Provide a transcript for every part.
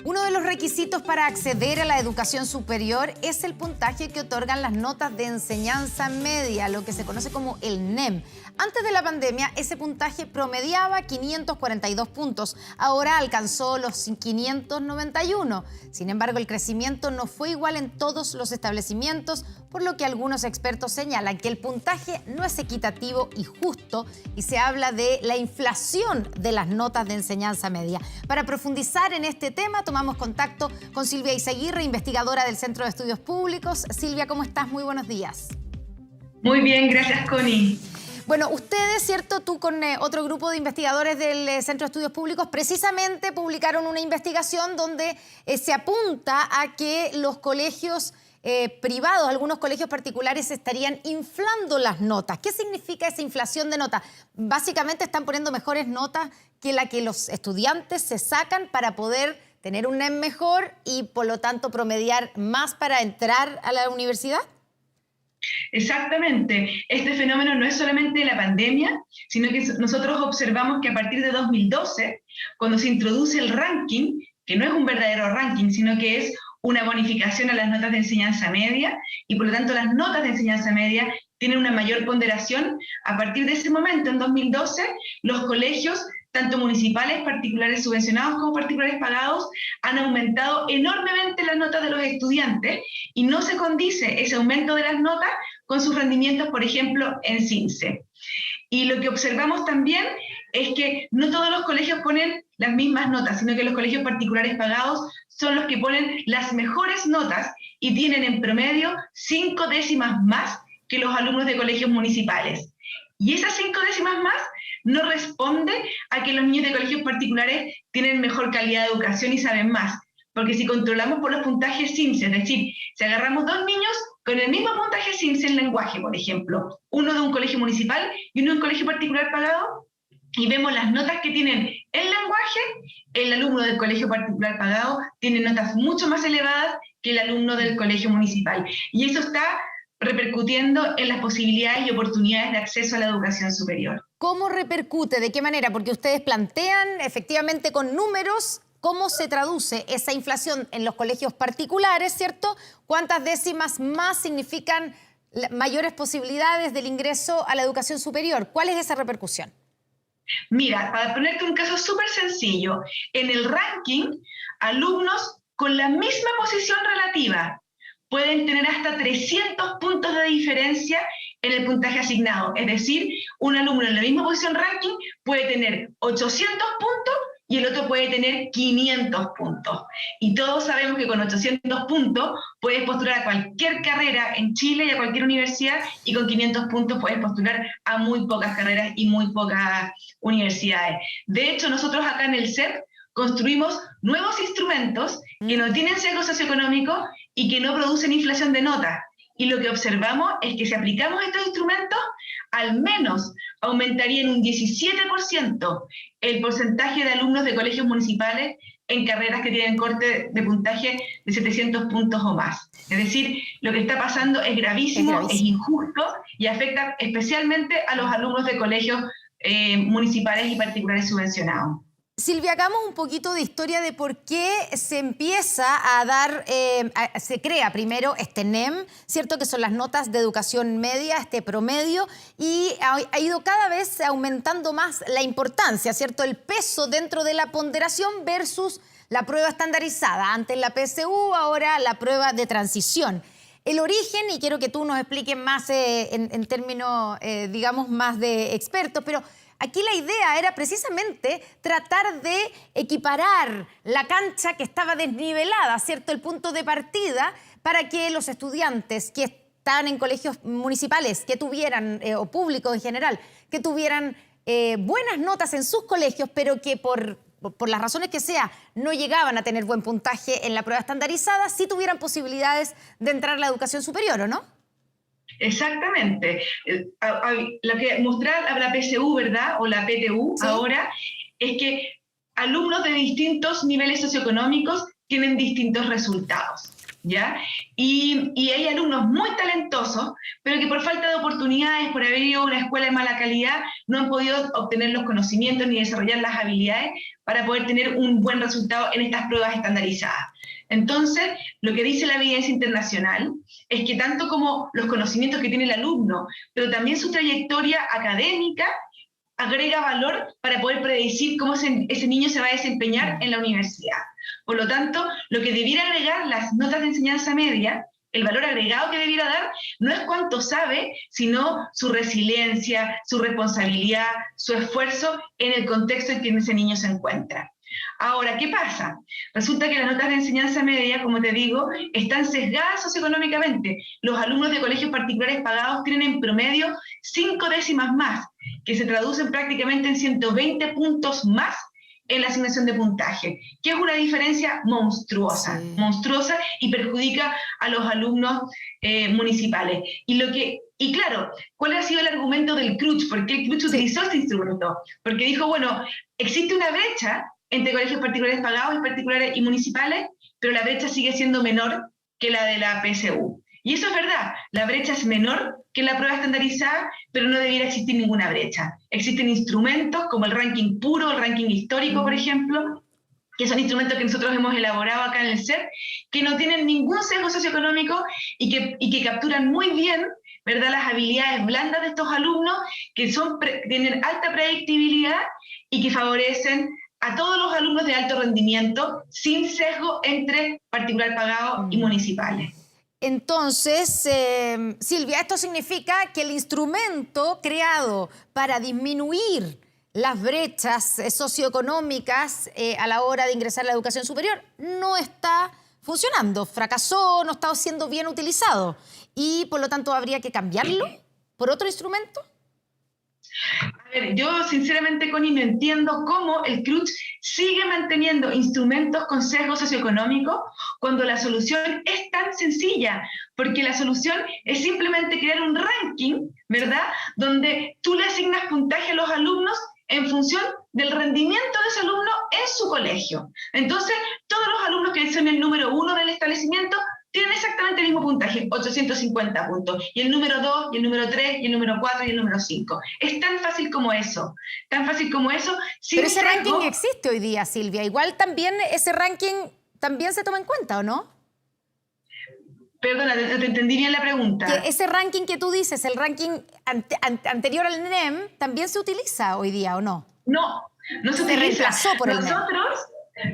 Uno de los requisitos para acceder a la educación superior es el puntaje que otorgan las notas de enseñanza media, lo que se conoce como el NEM. Antes de la pandemia, ese puntaje promediaba 542 puntos. Ahora alcanzó los 591. Sin embargo, el crecimiento no fue igual en todos los establecimientos, por lo que algunos expertos señalan que el puntaje no es equitativo y justo, y se habla de la inflación de las notas de enseñanza media. Para profundizar en este tema, tomamos contacto con Silvia Izaguirre, investigadora del Centro de Estudios Públicos. Silvia, ¿cómo estás? Muy buenos días. Muy bien, gracias, Connie. Bueno, ustedes, ¿cierto? Tú con otro grupo de investigadores del Centro de Estudios Públicos precisamente publicaron una investigación donde se apunta a que los colegios privados, algunos colegios particulares, estarían inflando las notas. ¿Qué significa esa inflación de notas? Básicamente están poniendo mejores notas que la que los estudiantes se sacan para poder tener un NEM mejor y por lo tanto promediar más para entrar a la universidad. Exactamente. Este fenómeno no es solamente de la pandemia, sino que nosotros observamos que a partir de 2012, cuando se introduce el ranking, que no es un verdadero ranking, sino que es una bonificación a las notas de enseñanza media, y por lo tanto las notas de enseñanza media tienen una mayor ponderación. A partir de ese momento, en 2012, los colegios, tanto municipales, particulares subvencionados como particulares pagados, han aumentado enormemente las notas de los estudiantes y no se condice ese aumento de las notas con sus rendimientos, por ejemplo, en CINSE. Y lo que observamos también es que no todos los colegios ponen las mismas notas, sino que los colegios particulares pagados son los que ponen las mejores notas y tienen en promedio 5 décimas más que los alumnos de colegios municipales. Y esas 5 décimas más no responde a que los niños de colegios particulares tienen mejor calidad de educación y saben más. Porque si controlamos por los puntajes CINSE, es decir, si agarramos dos niños con el mismo puntaje CINSE en lenguaje, por ejemplo, uno de un colegio municipal y uno de un colegio particular pagado, y vemos las notas que tienen en lenguaje, el alumno del colegio particular pagado tiene notas mucho más elevadas que el alumno del colegio municipal. Y eso está repercutiendo en las posibilidades y oportunidades de acceso a la educación superior. ¿Cómo repercute? ¿De qué manera? Porque ustedes plantean efectivamente con números cómo se traduce esa inflación en los colegios particulares, ¿cierto? ¿Cuántas décimas más significan mayores posibilidades del ingreso a la educación superior? ¿Cuál es esa repercusión? Mira, para ponerte un caso súper sencillo, en el ranking, alumnos con la misma posición relativa pueden tener hasta 300 puntos de diferencia en el puntaje asignado. Es decir, un alumno en la misma posición ranking puede tener 800 puntos y el otro puede tener 500 puntos. Y todos sabemos que con 800 puntos puedes postular a cualquier carrera en Chile y a cualquier universidad, y con 500 puntos puedes postular a muy pocas carreras y muy pocas universidades. De hecho, nosotros acá en el CEP construimos nuevos instrumentos que no tienen sesgo socioeconómico y que no producen inflación de notas. Y lo que observamos es que si aplicamos estos instrumentos, al menos aumentaría en un 17% el porcentaje de alumnos de colegios municipales en carreras que tienen corte de puntaje de 700 puntos o más. Es decir, lo que está pasando es gravísimo, es injusto y afecta especialmente a los alumnos de colegios municipales y particulares subvencionados. Silvia, hagamos un poquito de historia de por qué se empieza a dar, se crea primero este NEM, ¿cierto? Que son las notas de educación media, este promedio, y ha ido cada vez aumentando más la importancia, ¿cierto? El peso dentro de la ponderación versus la prueba estandarizada. Antes la PSU, ahora la prueba de transición. El origen, y quiero que tú nos expliques más en términos, digamos, más de expertos, pero aquí la idea era precisamente tratar de equiparar la cancha que estaba desnivelada, ¿cierto? El punto de partida para que los estudiantes que están en colegios municipales, que tuvieran, o públicos en general, que tuvieran buenas notas en sus colegios, pero que por las razones que sea, no llegaban a tener buen puntaje en la prueba estandarizada, sí tuvieran posibilidades de entrar a la educación superior, ¿o no? Exactamente. Lo que mostraba la PSU, ¿verdad? O la PTU, ¿sí? Ahora, es que alumnos de distintos niveles socioeconómicos tienen distintos resultados. ¿ya? Y hay alumnos muy talentosos, pero que por falta de oportunidades, por haber ido a una escuela de mala calidad, no han podido obtener los conocimientos ni desarrollar las habilidades para poder tener un buen resultado en estas pruebas estandarizadas. Entonces, lo que dice la evidencia internacional es que tanto como los conocimientos que tiene el alumno, pero también su trayectoria académica, agrega valor para poder predecir cómo ese niño se va a desempeñar en la universidad. Por lo tanto, lo que debiera agregar las notas de enseñanza media, el valor agregado que debiera dar, no es cuánto sabe, sino su resiliencia, su responsabilidad, su esfuerzo en el contexto en que ese niño se encuentra. Ahora, ¿qué pasa? Resulta que las notas de enseñanza media, como te digo, están sesgadas socioeconómicamente. Los alumnos de colegios particulares pagados tienen en promedio 5 décimas más, que se traducen prácticamente en 120 puntos más en la asignación de puntaje, que es una diferencia monstruosa, monstruosa, y perjudica a los alumnos municipales. Y claro, ¿cuál ha sido el argumento del CRUCH? ¿Por qué el CRUCH utilizó este instrumento? Porque dijo, bueno, existe una brecha entre colegios particulares pagados, particulares y municipales, pero la brecha sigue siendo menor que la de la PSU. Y eso es verdad, la brecha es menor que la prueba estandarizada, pero no debiera existir ninguna brecha. Existen instrumentos como el ranking puro, el ranking histórico, por ejemplo, que son instrumentos que nosotros hemos elaborado acá en el CEP, que no tienen ningún sesgo socioeconómico y que capturan muy bien, ¿verdad?, las habilidades blandas de estos alumnos, que tienen alta predictibilidad y que favorecen a todos los alumnos de alto rendimiento, sin sesgo entre particular pagado y municipales. Entonces, Silvia, esto significa que el instrumento creado para disminuir las brechas socioeconómicas a la hora de ingresar a la educación superior no está funcionando, fracasó, no está siendo bien utilizado y por lo tanto habría que cambiarlo por otro instrumento. A ver, yo sinceramente, Connie, no entiendo cómo el CRUCH sigue manteniendo instrumentos con sesgo socioeconómico cuando la solución es tan sencilla, porque la solución es simplemente crear un ranking, ¿verdad?, donde tú le asignas puntaje a los alumnos en función del rendimiento de ese alumno en su colegio. Entonces, todos los alumnos que son el número 1 del establecimiento tienen exactamente el mismo puntaje, 850 puntos, y el número 2, y el número 3, y el número 4, y el número 5. Es tan fácil como eso, tan fácil como eso. Pero ese ranking existe hoy día, Silvia. Igual también ese ranking también se toma en cuenta, ¿o no? Perdona, no te entendí bien la pregunta. Que ese ranking que tú dices, el ranking anterior al NEM, ¿también se utiliza hoy día o no? No, no se utiliza. Reemplazó por el NEM.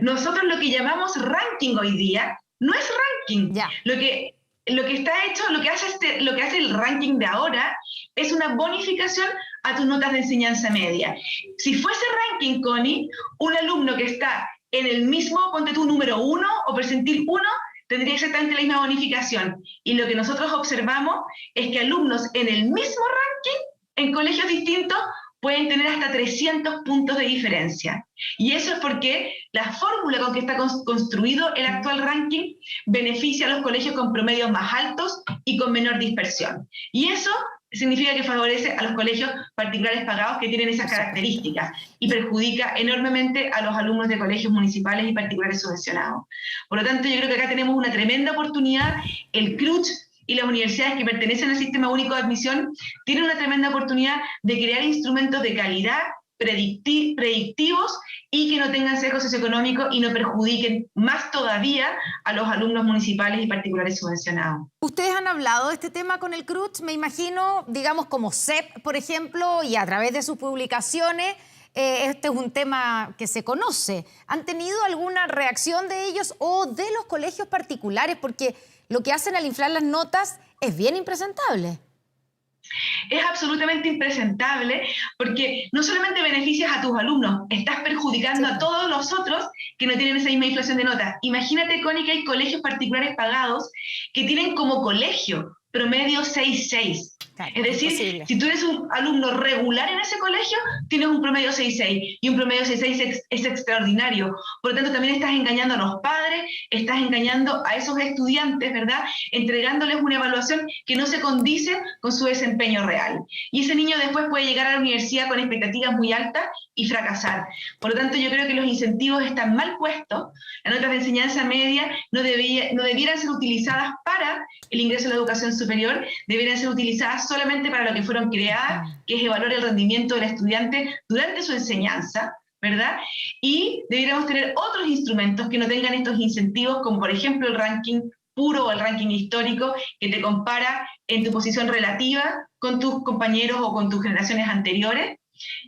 Nosotros lo que llamamos ranking hoy día no es ranking. Ya. Lo que está hecho, lo que hace el ranking de ahora es una bonificación a tus notas de enseñanza media. Si fuese ranking, Connie, un alumno que está en el mismo, ponte tú, número 1 o percentil 1, tendría exactamente la misma bonificación. Y lo que nosotros observamos es que alumnos en el mismo ranking, en colegios distintos, pueden tener hasta 300 puntos de diferencia. Y eso es porque la fórmula con que está construido el actual ranking beneficia a los colegios con promedios más altos y con menor dispersión. Y eso significa que favorece a los colegios particulares pagados que tienen esas características y perjudica enormemente a los alumnos de colegios municipales y particulares subvencionados. Por lo tanto, yo creo que acá tenemos una tremenda oportunidad. El CRUCH y las universidades que pertenecen al Sistema Único de Admisión tienen una tremenda oportunidad de crear instrumentos de calidad, predictivos y que no tengan sesgo socioeconómico y no perjudiquen más todavía a los alumnos municipales y particulares subvencionados. Ustedes han hablado de este tema con el CRUCH, me imagino, digamos como CEP, por ejemplo, y a través de sus publicaciones. Este es un tema que se conoce. ¿Han tenido alguna reacción de ellos o de los colegios particulares? Porque lo que hacen al inflar las notas es bien impresentable. Es absolutamente impresentable porque no solamente beneficias a tus alumnos, estás perjudicando a todos los otros que no tienen esa misma inflación de notas. Imagínate, Connie, que hay colegios particulares pagados que tienen como colegio promedio 6.6. Claro, es decir, si tú eres un alumno regular en ese colegio, tienes un promedio 6.6 y un promedio 6.6 es extraordinario. Por lo tanto, también estás engañando a los padres padres estás engañando a esos estudiantes, ¿verdad? Entregándoles una evaluación que no se condice con su desempeño real. Y ese niño después puede llegar a la universidad con expectativas muy altas y fracasar. Por lo tanto, yo creo que los incentivos están mal puestos. Las notas de enseñanza media no debieran ser utilizadas para el ingreso a la educación superior, deberían ser utilizadas solamente para lo que fueron creadas, que es evaluar el rendimiento del estudiante durante su enseñanza, ¿verdad? Y deberíamos tener otros instrumentos que no tengan estos incentivos, como por ejemplo el ranking puro o el ranking histórico, que te compara en tu posición relativa con tus compañeros o con tus generaciones anteriores.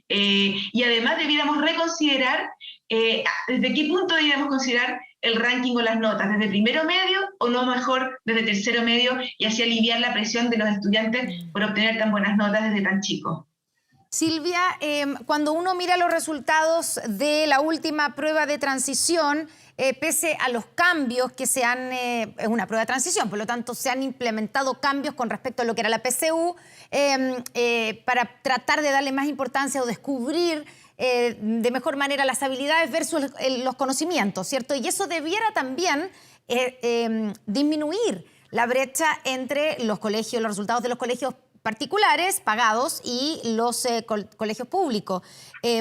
Y además debiéramos reconsiderar desde qué punto debiéramos considerar el ranking o las notas, desde primero medio o no mejor desde tercero medio, y así aliviar la presión de los estudiantes por obtener tan buenas notas desde tan chicos. Silvia, cuando uno mira los resultados de la última prueba de transición, pese a los cambios que se han... es una prueba de transición, por lo tanto se han implementado cambios con respecto a lo que era la PSU para tratar de darle más importancia o descubrir de mejor manera las habilidades versus los conocimientos, ¿cierto? Y eso debiera también disminuir la brecha entre los colegios, los resultados de los colegios particulares, pagados, y los colegios públicos.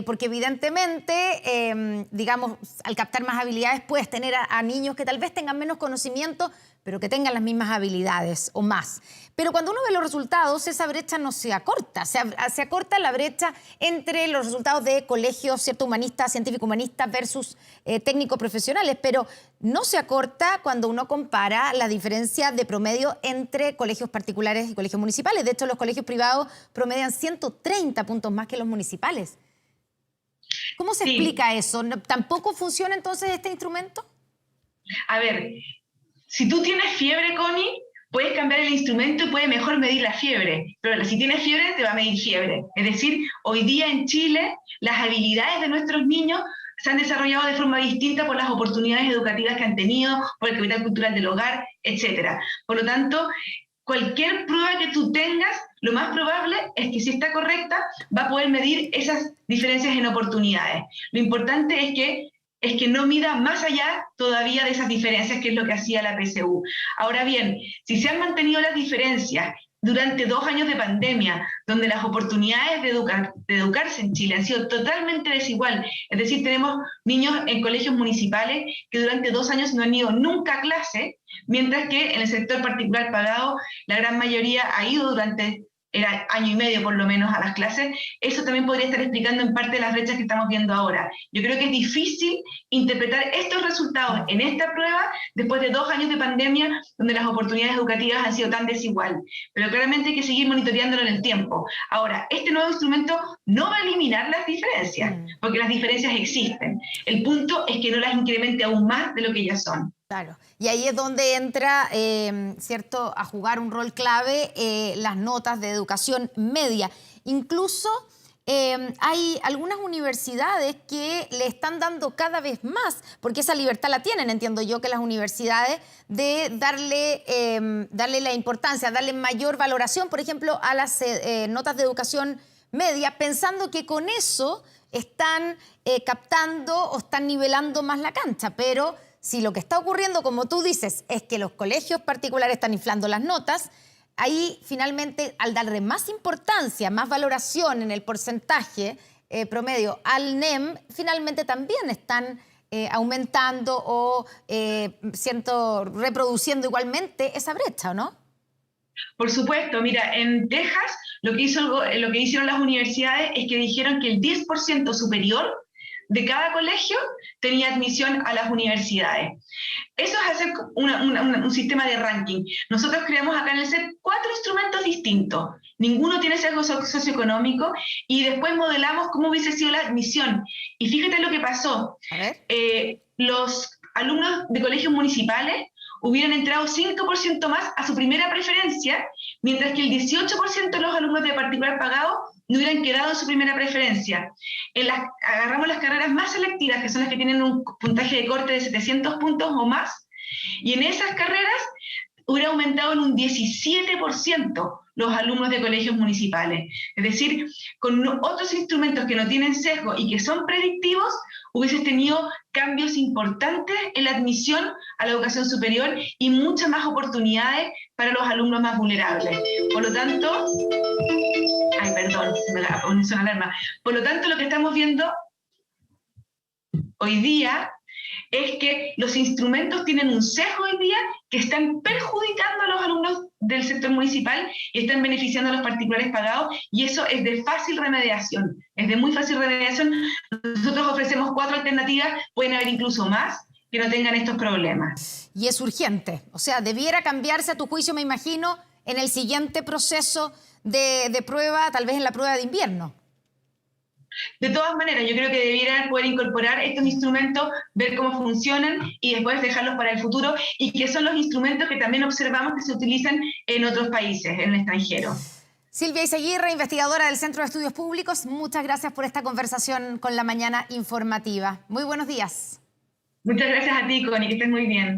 Porque evidentemente, digamos, al captar más habilidades puedes tener a niños que tal vez tengan menos conocimiento, pero que tengan las mismas habilidades o más. Pero cuando uno ve los resultados, esa brecha no se acorta. Se acorta la brecha entre los resultados de colegios, ¿cierto?, humanistas, científico-humanistas versus técnicos profesionales, pero no se acorta cuando uno compara la diferencia de promedio entre colegios particulares y colegios municipales. De hecho, los colegios privados promedian 130 puntos más que los municipales. ¿Cómo se explica eso? ¿Tampoco funciona entonces este instrumento? A ver, si tú tienes fiebre, Connie, puedes cambiar el instrumento y puedes mejor medir la fiebre, pero si tienes fiebre te va a medir fiebre. Es decir, hoy día en Chile las habilidades de nuestros niños se han desarrollado de forma distinta por las oportunidades educativas que han tenido, por el capital cultural del hogar, etc. Por lo tanto, cualquier prueba que tú tengas, lo más probable es que si está correcta va a poder medir esas diferencias en oportunidades. Lo importante es que no mida más allá todavía de esas diferencias, que es lo que hacía la PSU. Ahora bien, si se han mantenido las diferencias durante 2 años de pandemia, donde las oportunidades de educarse en Chile han sido totalmente desigual, es decir, tenemos niños en colegios municipales que durante 2 años no han ido nunca a clase, mientras que en el sector particular pagado la gran mayoría ha ido durante el año y medio por lo menos a las clases. Eso también podría estar explicando en parte las brechas que estamos viendo ahora. Yo creo que es difícil interpretar estos resultados en esta prueba después de 2 años de pandemia donde las oportunidades educativas han sido tan desiguales. Pero claramente hay que seguir monitoreándolo en el tiempo. Ahora, este nuevo instrumento no va a eliminar las diferencias, porque las diferencias existen. El punto es que no las incremente aún más de lo que ya son. Claro, y ahí es donde entra, ¿cierto?, a jugar un rol clave las notas de educación media. Incluso hay algunas universidades que le están dando cada vez más, porque esa libertad la tienen, entiendo yo, que las universidades, de darle la importancia, darle mayor valoración, por ejemplo, a las notas de educación media, pensando que con eso están captando o están nivelando más la cancha, pero... Si lo que está ocurriendo, como tú dices, es que los colegios particulares están inflando las notas, ahí finalmente al darle más importancia, más valoración en el porcentaje promedio al NEM, finalmente también están aumentando o reproduciendo igualmente esa brecha, ¿no? Por supuesto, mira, en Texas lo que hicieron las universidades es que dijeron que el 10% superior de cada colegio tenía admisión a las universidades. Eso es hacer un sistema de ranking. Nosotros creamos acá en el CEP 4 instrumentos distintos. Ninguno tiene sesgo socioeconómico y después modelamos cómo hubiese sido la admisión. Y fíjate lo que pasó. Los alumnos de colegios municipales hubieran entrado 5% más a su primera preferencia, mientras que el 18% de los alumnos de particular pagado no hubieran quedado en su primera preferencia. Agarramos las carreras más selectivas, que son las que tienen un puntaje de corte de 700 puntos o más, y en esas carreras hubiera aumentado en un 17% los alumnos de colegios municipales. Es decir, con otros instrumentos que no tienen sesgo y que son predictivos, hubieses tenido cambios importantes en la admisión a la educación superior y muchas más oportunidades para los alumnos más vulnerables. Por lo tanto, se me puso una alarma. Por lo tanto, lo que estamos viendo hoy día es que los instrumentos tienen un sesgo hoy día que están perjudicando a los alumnos del sector municipal y están beneficiando a los particulares pagados, y eso es de fácil remediación, es de muy fácil remediación. Nosotros ofrecemos 4 alternativas, pueden haber incluso más, que no tengan estos problemas. Y es urgente, o sea, debiera cambiarse a tu juicio, me imagino, en el siguiente proceso de prueba, tal vez en la prueba de invierno. De todas maneras, yo creo que debieran poder incorporar estos instrumentos, ver cómo funcionan y después dejarlos para el futuro, y que son los instrumentos que también observamos que se utilizan en otros países, en el extranjero. Silvia Izaguirre, investigadora del Centro de Estudios Públicos, muchas gracias por esta conversación con La Mañana Informativa. Muy buenos días. Muchas gracias a ti, Connie, que estés muy bien.